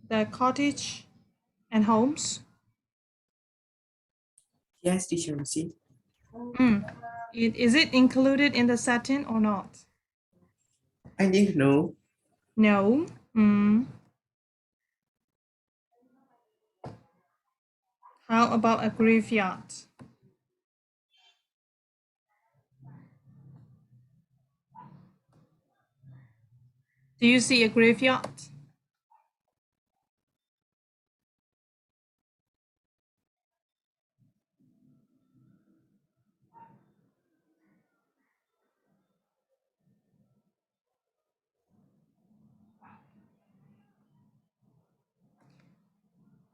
the cottage and homes? Yes, teacher, I see. Is it included in the setting or not? I didn't know. No. How about a graveyard? Do you see a graveyard?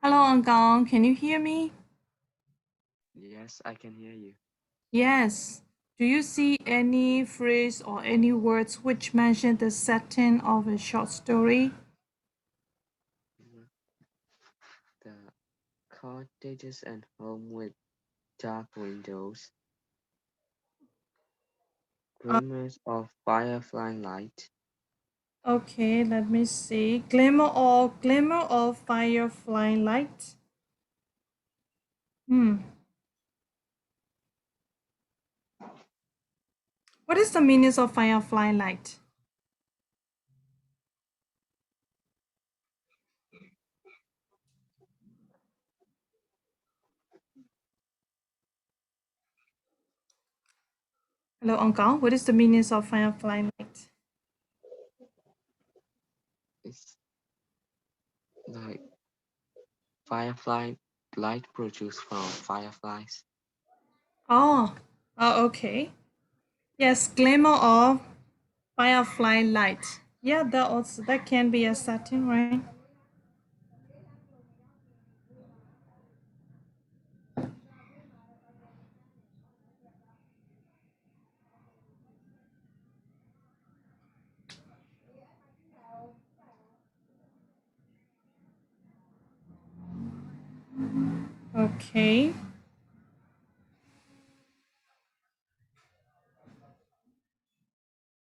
Hello, Angong. Can you hear me? Yes, I can hear you. Yes. Do you see any phrase or any words which mention the setting of a short story? Mhm. The cottages and home with dark windows, glimmers of firefly light, Okay, let me see. Glimmer of firefly light. What is the meaning of firefly light? Hello, Uncle. What is the meaning of firefly light? it's like firefly light produced from fireflies. Oh, okay. Yes, glimmer of firefly light. Yeah, that can be a setting, right? Okay.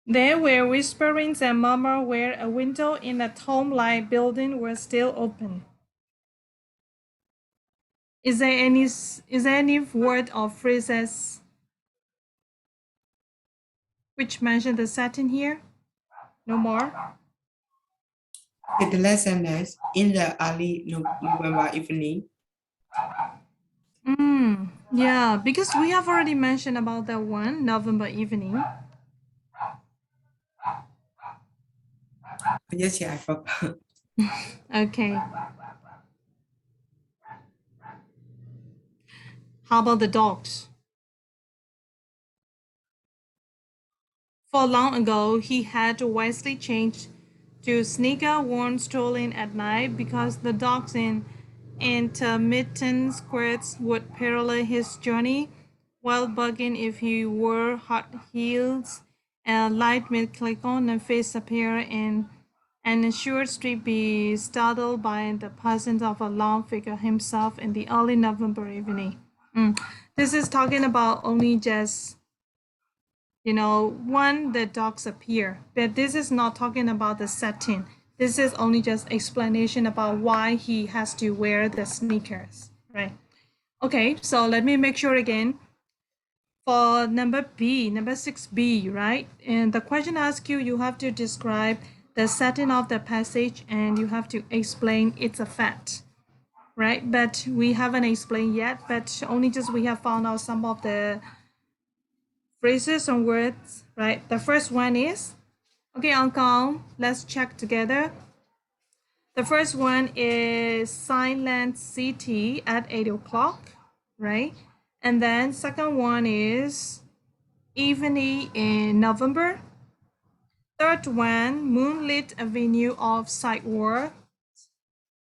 There were whisperings and murmur where a window in a tomb-like building was still open. Is there any word or phrases which mention the setting here? No more? The lesson is in the early November evening. Yeah, because we have already mentioned about that one, November evening. Yes, yeah, I forgot. Okay. How about the dogs? For long ago, he had wisely changed to sneaker worn strolling at night because the dogs in intermittent squirts would parallel his journey while bugging if he wore hot heels. A light may click on and face appear in an assured street be startled by the presence of a long figure himself in the early November evening. This is talking about only just you know, when the dogs appear. But this is not talking about the setting. This is only just explanation about why he has to wear the sneakers, right? Okay, so let me make sure again. For number B, number 6B, right? And the question asks you, you have to describe the setting of the passage and you have to explain its effect, right? But we haven't explained yet, but only just we have found out some of the phrases and words, right? The first one is, okay, Uncle, let's check together. The first one is Silent City at 8 o'clock, right? And then second one is Evening in November. Third one, Moonlit Avenue of Sidewalk.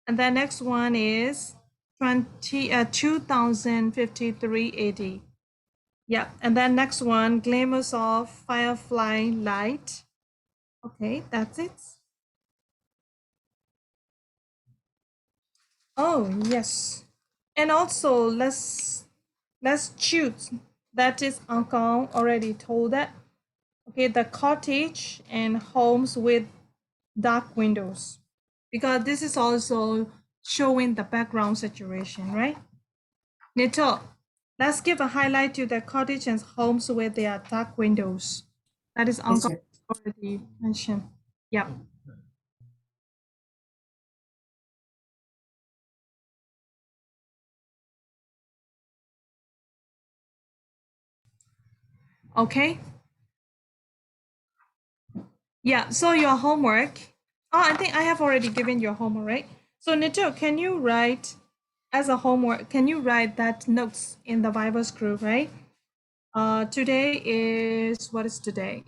And the next one is 2053 AD. Yeah, and then next one, Glimmers of Firefly Light. Okay, that's it. Oh, yes. And also, let's choose. That is Uncle already told that. Okay, the cottage and homes with dark windows. Because this is also showing the background situation, right? Nito, let's give a highlight to the cottage and homes with their dark windows. That is Yes, Uncle sir. already mentioned. Yeah. Okay. Yeah, so your homework. Oh, I think I have already given your homework, right? So Nito, can you write as a homework, can you write that notes in the Vibers group, right? Today is, what is today?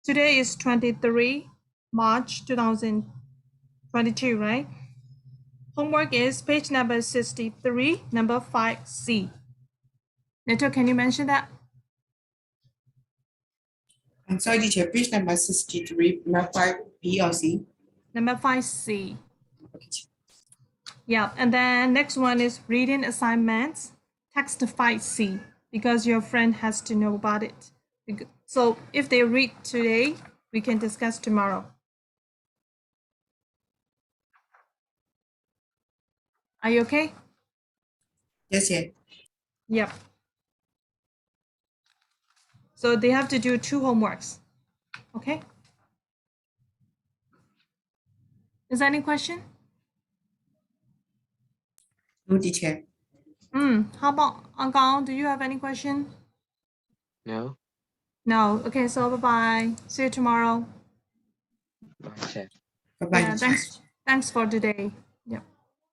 Today is 23 March 2022, right? Homework is page number 63, number 5C. Neto, can you mention that? I'm sorry, teacher. Page number 63, number 5, B or C? Number 5C. Okay, teacher. Yeah, and then next one is reading assignments, text 5C, because your friend has to know about it. So if they read today, we can discuss tomorrow. Are you okay? Yes, yes. Yep. So they have to do 2 homeworks. Okay. Is there any question? No, teacher. How about Uncle? Do you have any question? No. No. Okay, so bye-bye. See you tomorrow. Okay. Bye-bye, Yeah, teacher. thanks for today.